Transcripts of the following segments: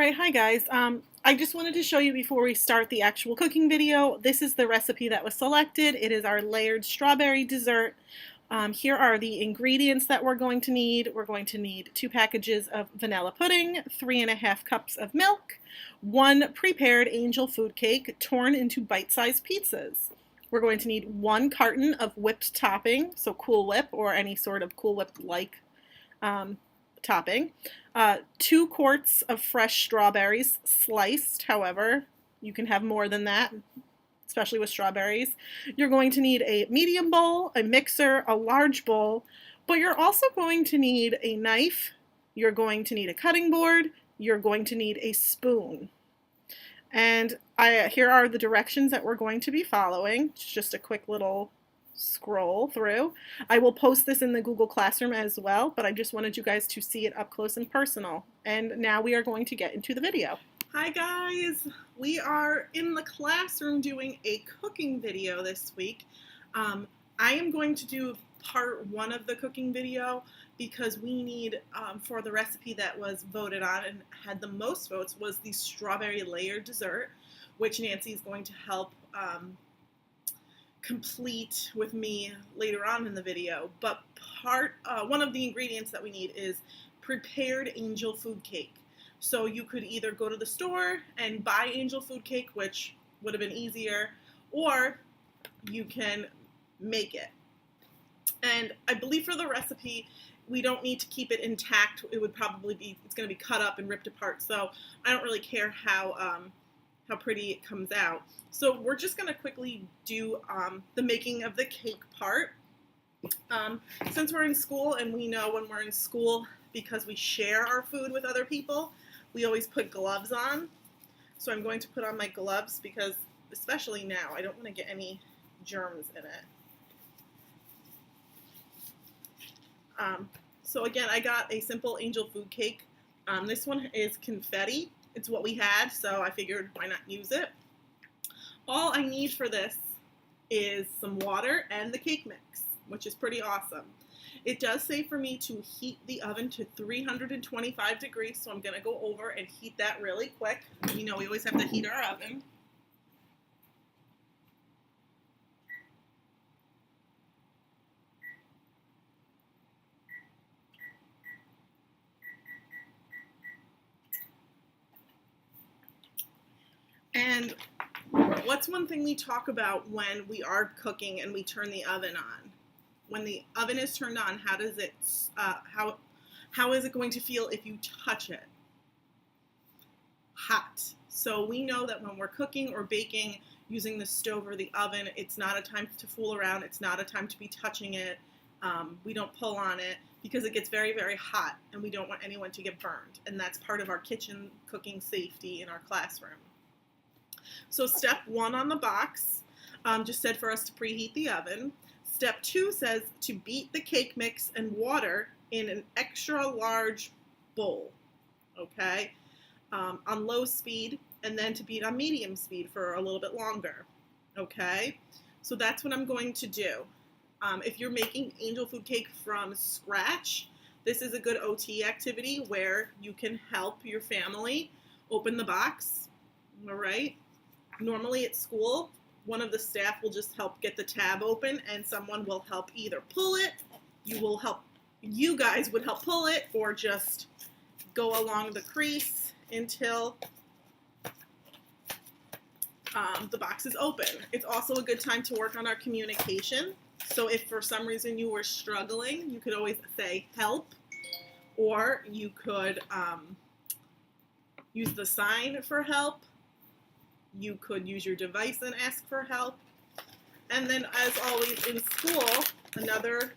Alright, hi guys. I just wanted to show you before we start the actual cooking video. This is the recipe that was selected. It is our layered strawberry dessert. Here are the ingredients that we're going to need. We're going to need 2 packages of vanilla pudding, 3½ cups of milk, 1 prepared angel food cake torn into bite-sized pizzas. We're going to need 1 carton of whipped topping, so Cool Whip or any sort of Cool Whip-like topping. 2 quarts of fresh strawberries, sliced, however. You can have more than that, especially with strawberries. You're going to need a medium bowl, a mixer, a large bowl, but you're also going to need a knife, you're going to need a cutting board, you're going to need a spoon. And here are the directions that we're going to be following. It's just a quick little scroll through. I will post this in the Google Classroom as well, but I just wanted you guys to see it up close and personal. And now we are going to get into the video. Hi guys! We are in the classroom doing a cooking video this week. I am going to do part 1 of the cooking video because we need, for the recipe that was voted on and had the most votes, was the strawberry layered dessert, which Nancy is going to help complete with me later on in the video. But one of the ingredients that we need is prepared angel food cake. So you could either go to the store and buy angel food cake, which would have been easier, or you can make it. And I believe for the recipe, we don't need to keep it intact. It would probably be, it's going to be cut up and ripped apart. So I don't really care how pretty it comes out. So we're just going to quickly do the making of the cake part. Since we're in school, and we know when we're in school, because we share our food with other people, we always put gloves on. So I'm going to put on my gloves because, especially now, I don't want to get any germs in it. So again, I got a simple angel food cake. This one is confetti. It's what we had, so I figured why not use it. All I need for this is some water and the cake mix, which is pretty awesome. It does say for me to heat the oven to 325 degrees, so I'm going to go over and heat that really quick. You know, we always have to heat our oven. And what's one thing we talk about when we are cooking and we turn the oven on? When the oven is turned on, how does it, how is it going to feel if you touch it? Hot. So we know that when we're cooking or baking using the stove or the oven, it's not a time to fool around. It's not a time to be touching it. We don't pull on it because it gets very, very hot and we don't want anyone to get burned. And that's part of our kitchen cooking safety in our classroom. So step 1 on the box just said for us to preheat the oven. Step 2 says to beat the cake mix and water in an extra large bowl, okay, on low speed, and then to beat on medium speed for a little bit longer, okay? So that's what I'm going to do. If you're making angel food cake from scratch, this is a good OT activity where you can help your family open the box, all right? Normally at school, one of the staff will just help get the tab open and someone will help either pull it, you guys would help pull it, or just go along the crease until the box is open. It's also a good time to work on our communication. So if for some reason you were struggling, you could always say help, or you could use the sign for help. You could use your device and ask for help. And then, as always in school, another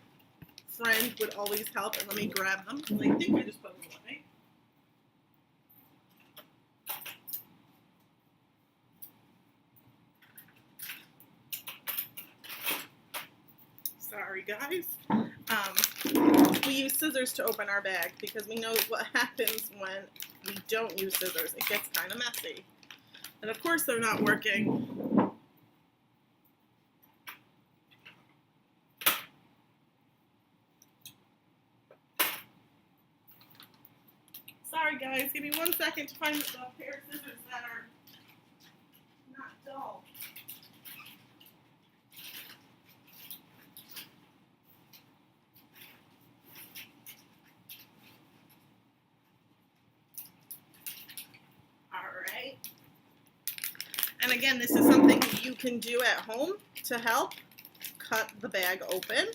friend would always help. And let me grab them. I think I just put them away. Sorry, guys. We use scissors to open our bag because we know what happens when we don't use scissors. It gets kind of messy. And of course they're not working. Sorry guys, give me 1 second to find the pair of scissors that are not dull. Alright. And again, this is something you can do at home to help cut the bag open.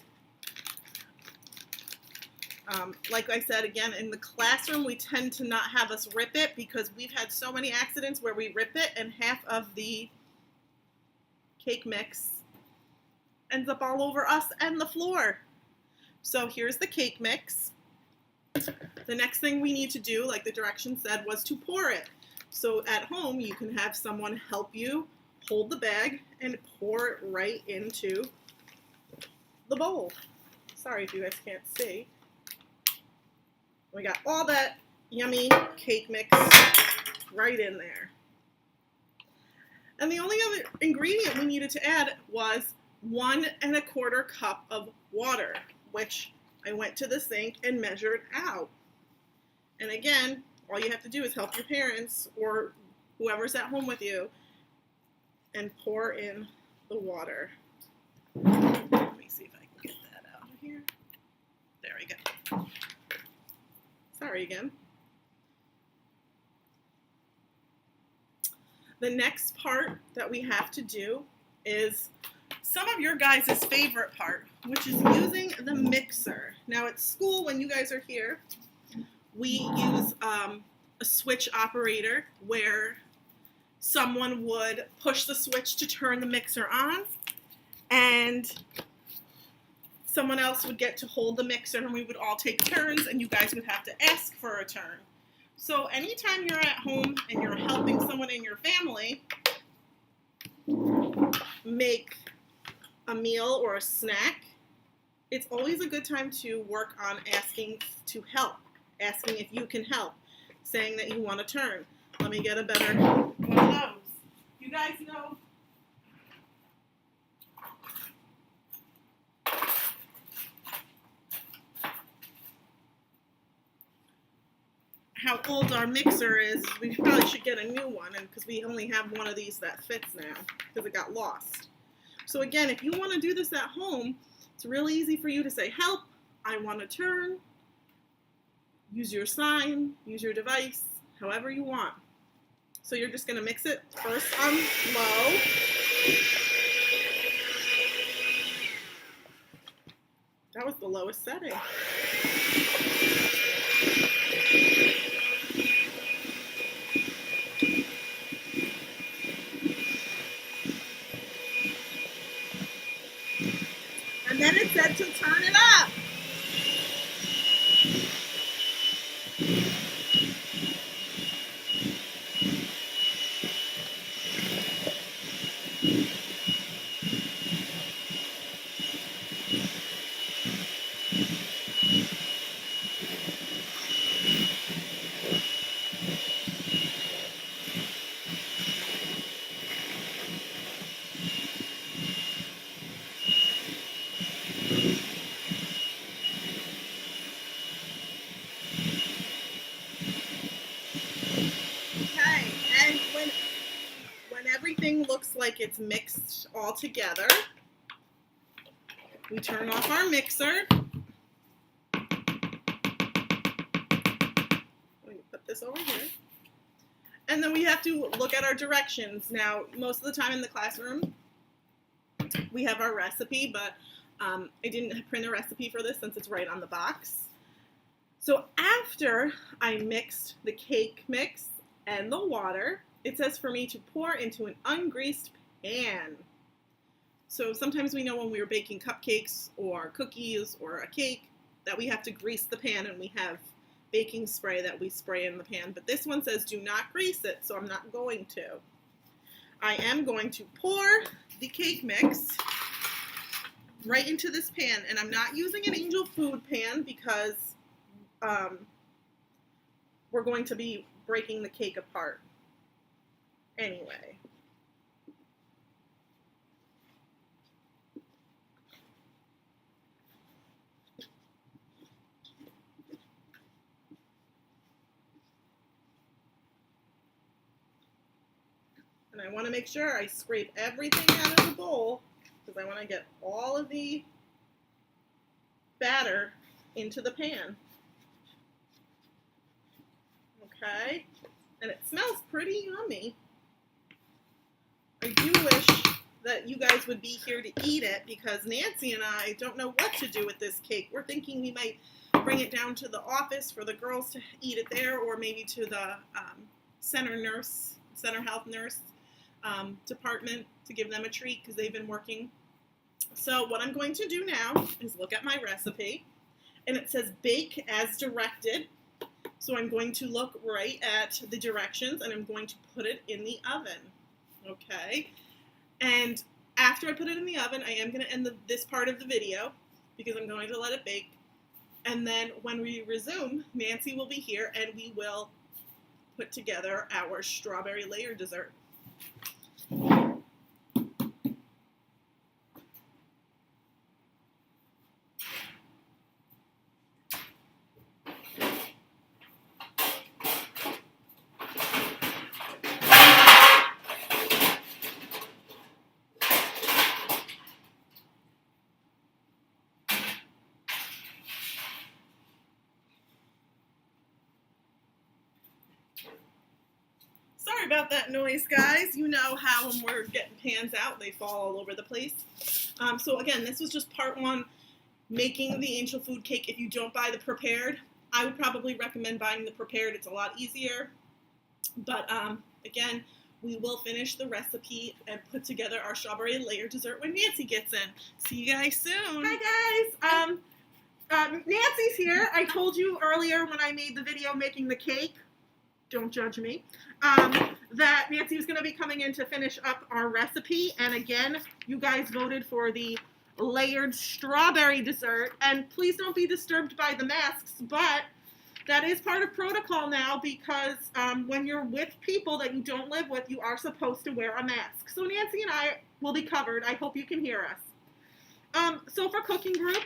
Like I said, again, in the classroom, we tend to not have us rip it because we've had so many accidents where we rip it and half of the cake mix ends up all over us and the floor. So here's the cake mix. The next thing we need to do, like the directions said, was to pour it. So at home, you can have someone help you hold the bag and pour it right into the bowl. Sorry if you guys can't see. We got all that yummy cake mix right in there. And the only other ingredient we needed to add was 1 1/4 cup of water, which I went to the sink and measured out. And again, all you have to do is help your parents or whoever's at home with you and pour in the water. Let me see if I can get that out of here. There we go. Sorry again. The next part that we have to do is some of your guys' favorite part, which is using the mixer. Now at school, when you guys are here, we use a switch operator where someone would push the switch to turn the mixer on, and someone else would get to hold the mixer, and we would all take turns, and you guys would have to ask for a turn. So anytime you're at home and you're helping someone in your family make a meal or a snack, it's always a good time to work on asking to help, asking if you can help, saying that you want to turn. Let me get a better one of those. You guys know how old our mixer is. We probably should get a new one, and because we only have one of these that fits now because it got lost. So again, if you want to do this at home, it's really easy for you to say, help, I want to turn, use your sign, use your device, however you want. So you're just going to mix it first on low. That was the lowest setting. And then it said to turn it up. Okay, and when everything looks like it's mixed all together, we turn off our mixer. Let me put this over here. And then we have to look at our directions. Now, most of the time in the classroom, we have our recipe, but I didn't print a recipe for this since it's right on the box. So after I mixed the cake mix and the water, it says for me to pour into an ungreased pan. So sometimes we know when we were baking cupcakes or cookies or a cake that we have to grease the pan, and we have baking spray that we spray in the pan. But this one says do not grease it, so I'm not going to. I am going to pour the cake mix right into this pan, and I'm not using an Angel Food pan because we're going to be breaking the cake apart anyway. And I want to make sure I scrape everything out of the bowl because I want to get all of the batter into the pan. Okay, and it smells pretty yummy. I do wish that you guys would be here to eat it because Nancy and I don't know what to do with this cake. We're thinking we might bring it down to the office for the girls to eat it there, or maybe to the center health nurse department to give them a treat because they've been working. So what I'm going to do now is look at my recipe, and it says bake as directed. So I'm going to look right at the directions, and I'm going to put it in the oven. Okay, and after I put it in the oven, I am going to end this part of the video because I'm going to let it bake. And then when we resume, Nancy will be here and we will put together our strawberry layer dessert. Sorry about that noise, guys. You know how when we're getting pans out, they fall all over the place. So again, this was just part one, making the angel food cake. If you don't buy the prepared, I would probably recommend buying the prepared. It's a lot easier. But again, we will finish the recipe and put together our strawberry layer dessert when Nancy gets in. See you guys soon. Hi, guys. Nancy's here. I told you earlier when I made the video making the cake, don't judge me, that Nancy was going to be coming in to finish up our recipe. And again, you guys voted for the layered strawberry dessert. And please don't be disturbed by the masks, but that is part of protocol now because when you're with people that you don't live with, you are supposed to wear a mask. So Nancy and I will be covered. I hope you can hear us. So for cooking group,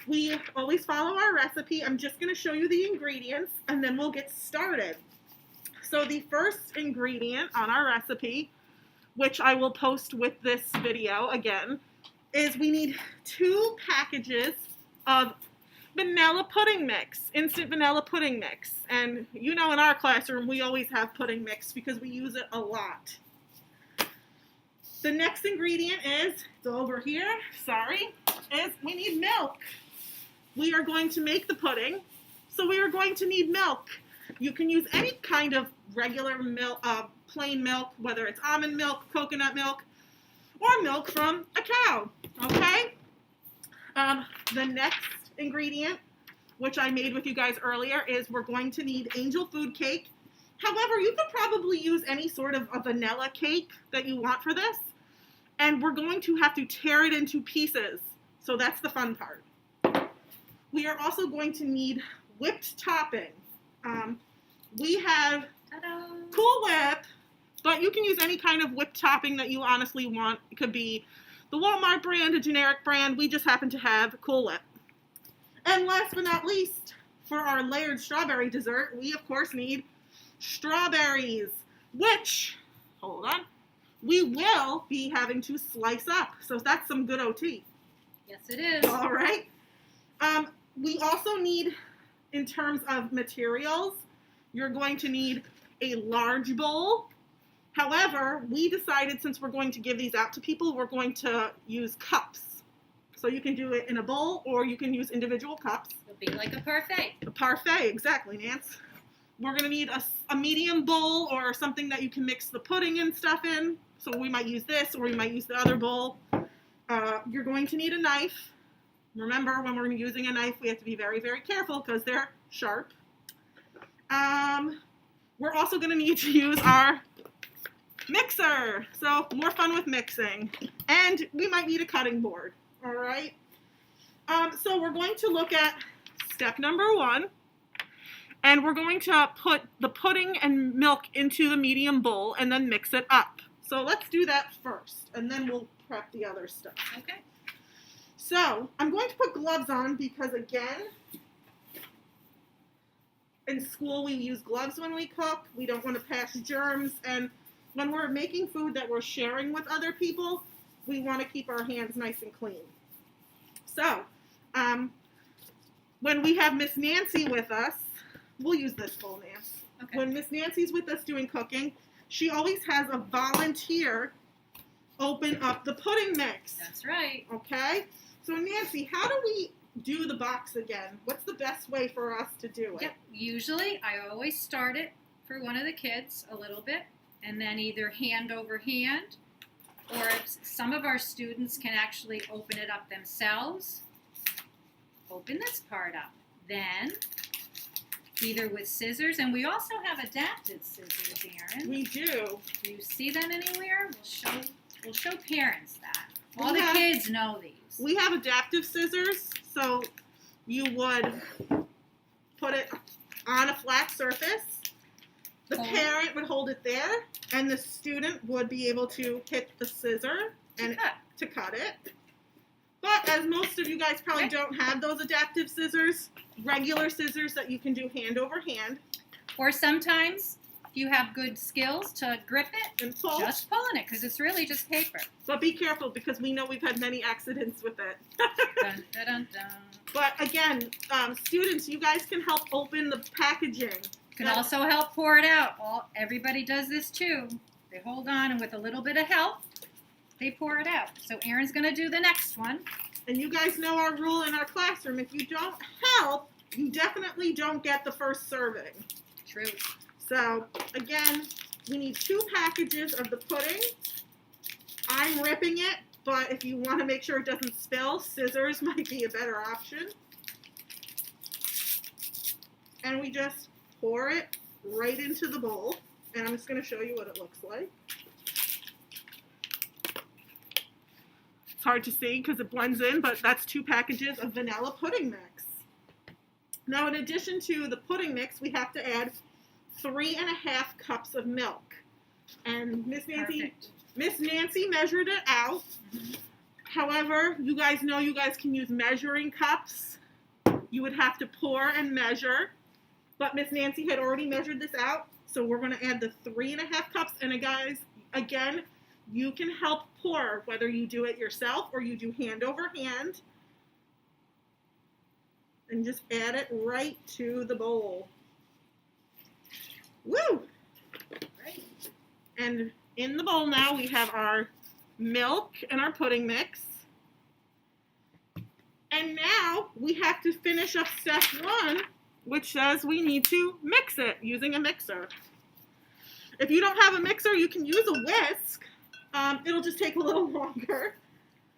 we always follow our recipe. I'm just going to show you the ingredients and then we'll get started. So the first ingredient on our recipe, which I will post with this video again, is we need 2 packages of vanilla pudding mix, instant vanilla pudding mix. And you know in our classroom we always have pudding mix because we use it a lot. The next ingredient is, it's over here, sorry, is we need milk. We are going to make the pudding, so we are going to need milk. You can use any kind of regular milk, plain milk, whether it's almond milk, coconut milk, or milk from a cow, okay? The next ingredient, which I made with you guys earlier, is we're going to need angel food cake. However, you could probably use any sort of a vanilla cake that you want for this, and we're going to have to tear it into pieces, so that's the fun part. We are also going to need whipped topping. We have Cool Whip, but you can use any kind of whipped topping that you honestly want. It could be the Walmart brand, a generic brand. We just happen to have Cool Whip. And last but not least, for our layered strawberry dessert, we of course need strawberries, which, hold on, we will be having to slice up. So that's some good OT. Yes, it is. All right. We also need, in terms of materials, you're going to need a large bowl. However, we decided since we're going to give these out to people, we're going to use cups. So you can do it in a bowl or you can use individual cups. It'll be like a parfait. A parfait, exactly, Nance. We're going to need a medium bowl or something that you can mix the pudding and stuff in. So we might use this or we might use the other bowl. You're going to need a knife. Remember, when we're using a knife, we have to be very, very careful because they're sharp. We're also going to need to use our mixer. So more fun with mixing. And we might need a cutting board. All right. So we're going to look at step number 1. And we're going to put the pudding and milk into the medium bowl and then mix it up. So let's do that first. And then we'll prep the other stuff. Okay. So I'm going to put gloves on because, again, in school we use gloves when we cook. We don't want to pass germs. And when we're making food that we're sharing with other people, we want to keep our hands nice and clean. So, when we have Miss Nancy with us, we'll use this bowl, Nance. Okay. When Miss Nancy's with us doing cooking, she always has a volunteer open up the pudding mix. That's right. Okay? So, Nancy, how do we do the box again? What's the best way for us to do it? Yep. Usually, I always start it for one of the kids a little bit, and then either hand over hand, or if some of our students can actually open it up themselves, open this part up. Then, either with scissors, and we also have adapted scissors, Erin. We do. Do you see them anywhere? We'll show parents that. All We the have- kids know these. We have adaptive scissors, so you would put it on a flat surface. The Hold. parent would hold it there, and the student would be able to hit the scissor and Cut. to cut it. But as most of you guys probably Okay. don't have those adaptive scissors, regular scissors that you can do hand over hand Or sometimes, if you have good skills to grip it, and pull. just pulling it, because it's really just paper. But be careful because we know we've had many accidents with it. Dun, dun, dun, dun. But again, students, you guys can help open the packaging. Can also help pour it out. Everybody does this too. They hold on, and with a little bit of help, they pour it out. So Erin's going to do the next one. And you guys know our rule in our classroom. If you don't help, you definitely don't get the first serving. True. So, again, we need 2 packages of the pudding. I'm ripping it, but if you want to make sure it doesn't spill, scissors might be a better option. And we just pour it right into the bowl. And I'm just going to show you what it looks like. It's hard to see because it blends in, but that's 2 packages of vanilla pudding mix. Now, in addition to the pudding mix, we have to add 3.5 cups of milk. And Miss Nancy measured it out. Mhm. However, you guys know you guys can use measuring cups. You would have to pour and measure. But Miss Nancy had already measured this out. So we're going to add the 3.5 cups. And guys, again, you can help pour, whether you do it yourself or you do hand over hand. And just add it right to the bowl. Woo! Great. And in the bowl now we have our milk and our pudding mix. And now we have to finish up step 1, which says we need to mix it using a mixer. If you don't have a mixer, you can use a whisk. It'll just take a little longer.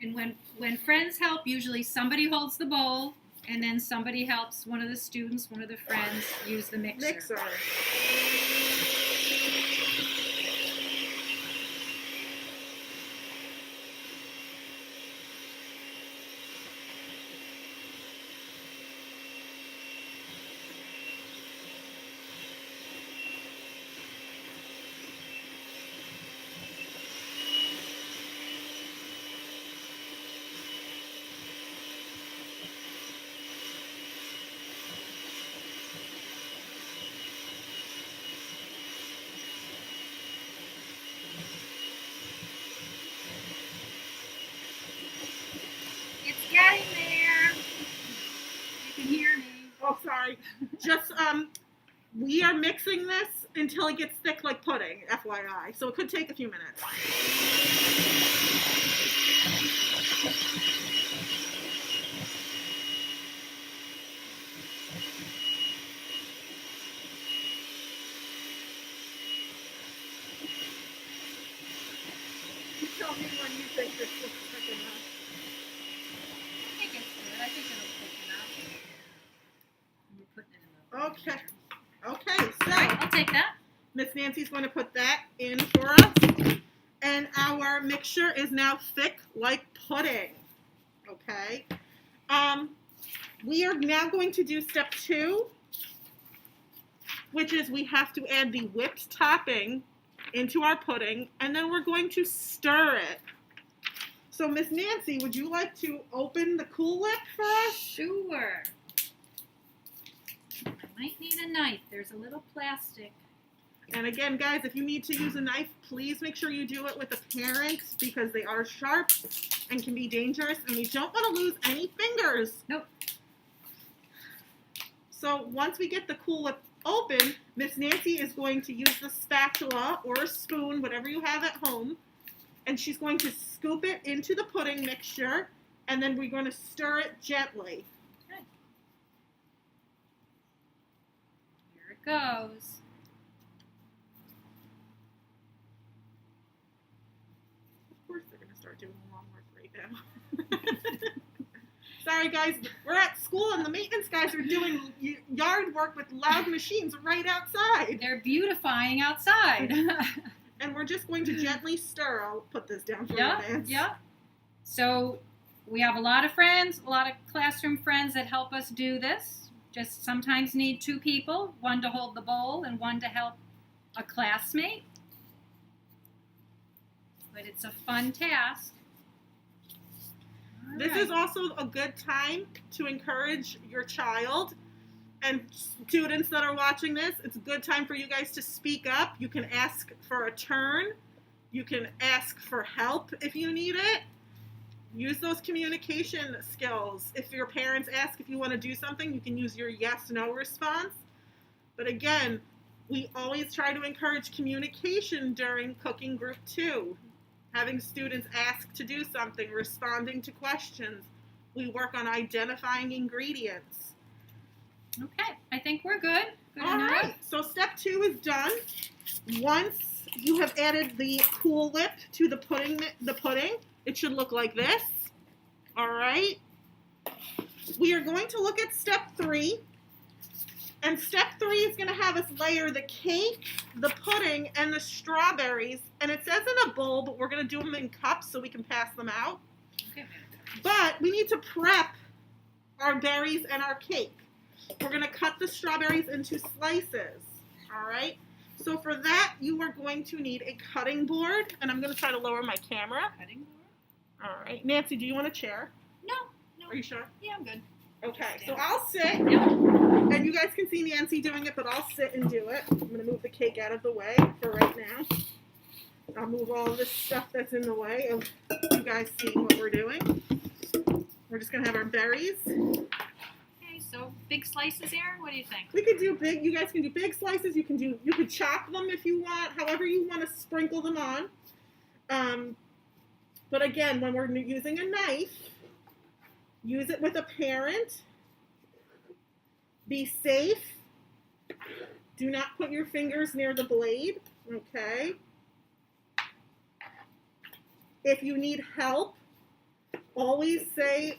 And when friends help, usually somebody holds the bowl, and then somebody helps one of the students, one of the friends, use the mixer. It's getting there. You can hear me. Oh, sorry. Just, we are mixing this until it gets thick like pudding, FYI. So it could take a few minutes. You tell me when you think this looks thick enough. I think it's good. I think it'll thick enough. We're putting it in the Okay. Okay, All right, so I'll take that. Miss Nancy's going to put that in for us. And our mixture is now thick like pudding. Okay. We are now going to do step 2, which is we have to add the whipped topping into our pudding, and then we're going to stir it. So Miss Nancy, would you like to open the Cool Whip for us? Sure. I might need a knife. There's a little plastic. And again, guys, if you need to use a knife, please make sure you do it with a parent because they are sharp and can be dangerous, and we don't want to lose any fingers. Nope. So once we get the Cool Whip open, Miss Nancy is going to use the spatula or a spoon, whatever you have at home, and she's going to scoop it into the pudding mixture, and then we're going to stir it gently. Okay. Here it goes. Of course they're going to start doing lawn work right now. Sorry, guys. We're at school, and the maintenance guys are doing yard work with loud machines right outside. They're beautifying outside. And we're just going to gently stir. I'll put this down for Yeah, you, Nancy. yeah. So we have a lot of friends, a lot of classroom friends that help us do this. Just sometimes need 2 people, one to hold the bowl and one to help a classmate. But it's a fun task. This is also a good time to encourage your child and students that are watching this. It's a good time for you guys to speak up. You can ask for a turn. You can ask for help if you need it. Use those communication skills. If your parents ask if you want to do something, you can use your yes/no response. But again, we always try to encourage communication during cooking group 2. Having students ask to do something, responding to questions. We work on identifying ingredients. Okay, I think we're good. Good All enough. right, so step 2 is done. Once you have added the Cool Whip to the pudding, it should look like this. All right. We are going to look at step 3. And step 3 is going to have us layer the cake, the pudding, and the strawberries. And it says in a bowl, but we're going to do them in cups so we can pass them out. Okay. But we need to prep our berries and our cake. We're going to cut the strawberries into slices. All right? So for that, you are going to need a cutting board. And I'm going to try to lower my camera. Cutting board? All right. Nancy, do you want a chair? No. Are you sure? Yeah, I'm good. Okay, so I'll sit. Yep. And you guys can see Nancy doing it, but I'll sit and do it. I'm going to move the cake out of the way for right now. I'll move all this stuff that's in the way of you guys seeing what we're doing. We're just going to have our berries. Okay, so big slices, Erin? What do you think? We could do big, you guys can do big slices. You could chop them if you want, however you want to sprinkle them on. But again, when we're using a knife, use it with a parent. Be safe. Do not put your fingers near the blade, okay? If you need help, always say,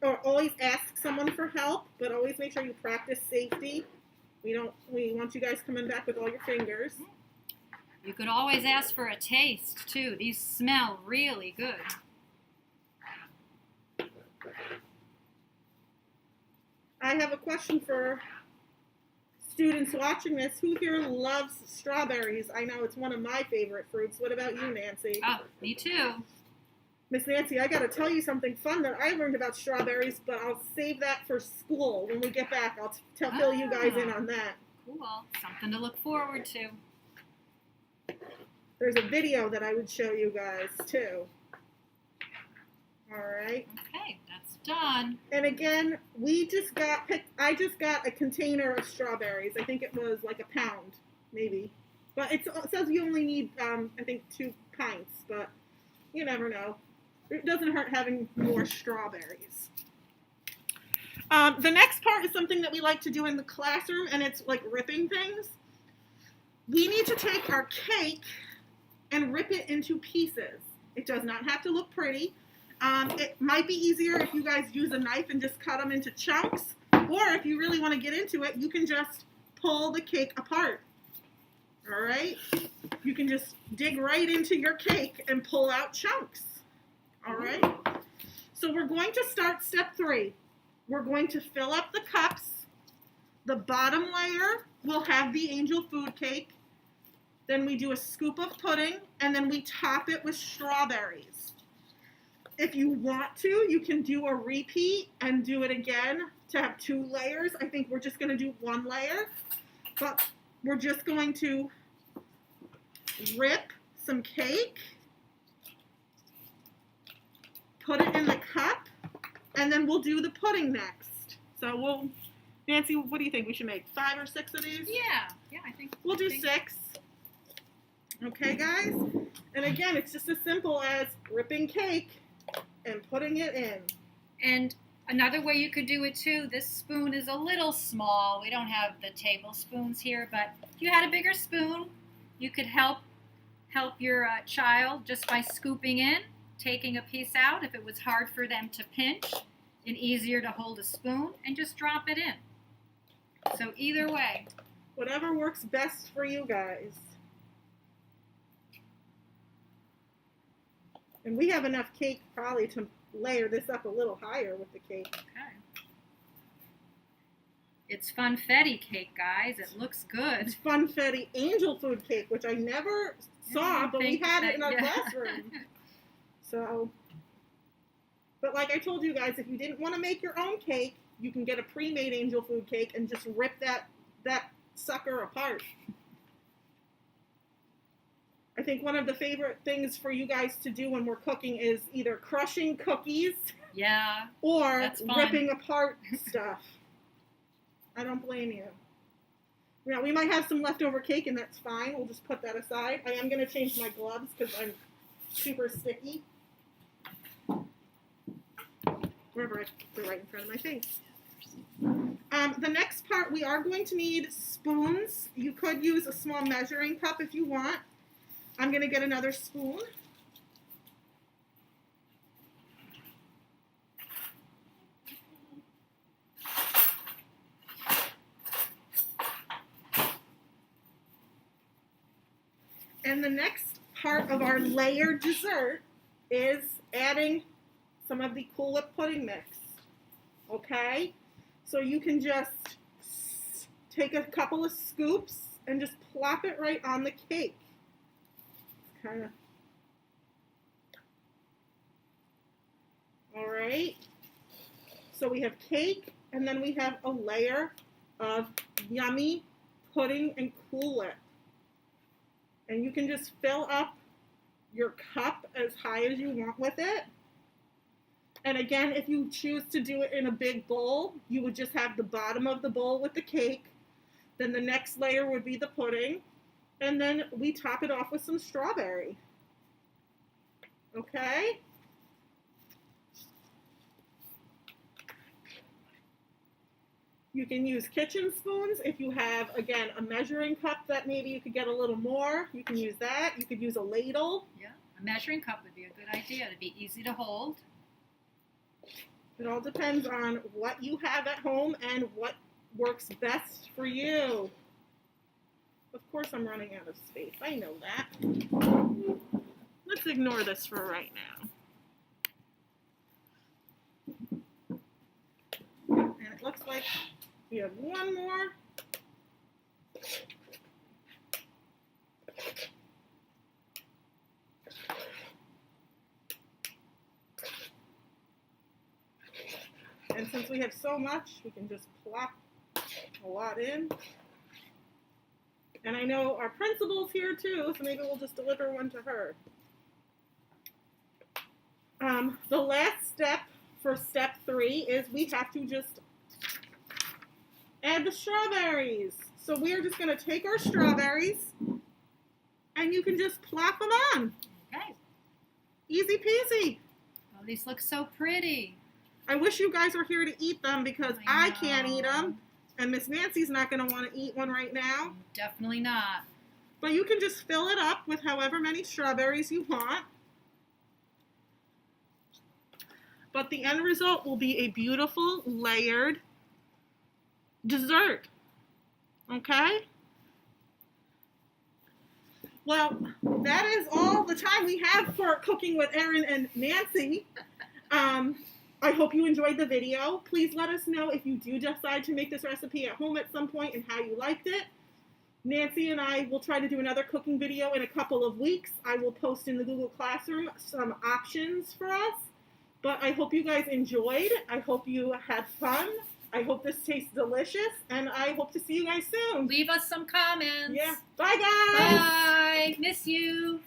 or always ask someone for help, but always make sure you practice safety. We want you guys coming back with all your fingers. You could always ask for a taste, too. These smell really good. I have a question for students watching this. Who here loves strawberries? I know it's one of my favorite fruits. What about you, Nancy? Oh, me too. Miss Nancy, I got to tell you something fun that I learned about strawberries, but I'll save that for school. When we get back, I'll fill you guys in on that. Cool. Something to look forward to. There's a video that I would show you guys, too. All right. Okay, that's done. And again, I just got a container of strawberries. I think it was like a pound, maybe. But it says you only need, I think, 2 pints. But you never know. It doesn't hurt having more strawberries. The next part is something that we like to do in the classroom, and it's like ripping things. We need to take our cake and rip it into pieces. It does not have to look pretty. It might be easier if you guys use a knife and just cut them into chunks. Or if you really want to get into it, you can just pull the cake apart. All right? You can just dig right into your cake and pull out chunks. All right? So we're going to start step 3. We're going to fill up the cups. The bottom layer will have the angel food cake. Then we do a scoop of pudding, and then we top it with strawberries. If you want to, you can do a repeat and do it again to have 2 layers. I think we're just going to do 1 layer, but we're just going to rip some cake, put it in the cup, and then we'll do the pudding next. So Nancy, what do you think? We should make 5 or 6 of these? Yeah, I think. We'll do 6. Okay, guys? And again, it's just as simple as ripping cake and putting it in. And another way you could do it too, this spoon is a little small. We don't have the tablespoons here, but if you had a bigger spoon, you could help your child just by scooping in, taking a piece out if it was hard for them to pinch and easier to hold a spoon, and just drop it in. So either way. Whatever works best for you guys. And we have enough cake probably to layer this up a little higher with the cake. Okay. It's funfetti cake, guys. It looks good. It's funfetti angel food cake, which I never saw, but we had it in our classroom. So, but like I told you guys, if you didn't want to make your own cake, you can get a pre-made angel food cake and just rip that sucker apart. I think one of the favorite things for you guys to do when we're cooking is either crushing cookies, yeah, or ripping apart stuff. I don't blame you. Now, we might have some leftover cake, and that's fine. We'll just put that aside. I am going to change my gloves because I'm super sticky. Wherever they're right in front of my face. The next part, we are going to need spoons. You could use a small measuring cup if you want. I'm going to get another spoon. And the next part of our layered dessert is adding some of the Cool Whip pudding mix. Okay? So you can just take a couple of scoops and just plop it right on the cake. Kind of. All right. So we have cake, and then we have a layer of yummy pudding and Cool Whip. And you can just fill up your cup as high as you want with it. And again, if you choose to do it in a big bowl, you would just have the bottom of the bowl with the cake. Then the next layer would be the pudding. And then we top it off with some strawberry. Okay? You can use kitchen spoons if you have, again, a measuring cup that maybe you could get a little more. You can use that. You could use a ladle. Yeah, a measuring cup would be a good idea. It'd be easy to hold. It all depends on what you have at home and what works best for you. Of course I'm running out of space. I know that. Let's ignore this for right now. And it looks like we have one more. And since we have so much, we can just plop a lot in. And I know our principal's here too, so maybe we'll just deliver one to her. The last step for step 3 is we have to just add the strawberries. So we are just going to take our strawberries and you can just plop them on. Okay. Easy peasy. Oh, these look so pretty. I wish you guys were here to eat them because I can't eat them. And Miss Nancy's not going to want to eat one right now. Definitely not. But you can just fill it up with however many strawberries you want. But the end result will be a beautiful layered dessert. Okay? Well, that is all the time we have for Cooking with Erin and Nancy. I hope you enjoyed the video. Please let us know if you do decide to make this recipe at home at some point and how you liked it. Nancy and I will try to do another cooking video in a couple of weeks. I will post in the Google Classroom some options for us. But I hope you guys enjoyed. I hope you had fun. I hope this tastes delicious. And I hope to see you guys soon. Leave us some comments. Yeah. Bye, guys. Bye. miss you.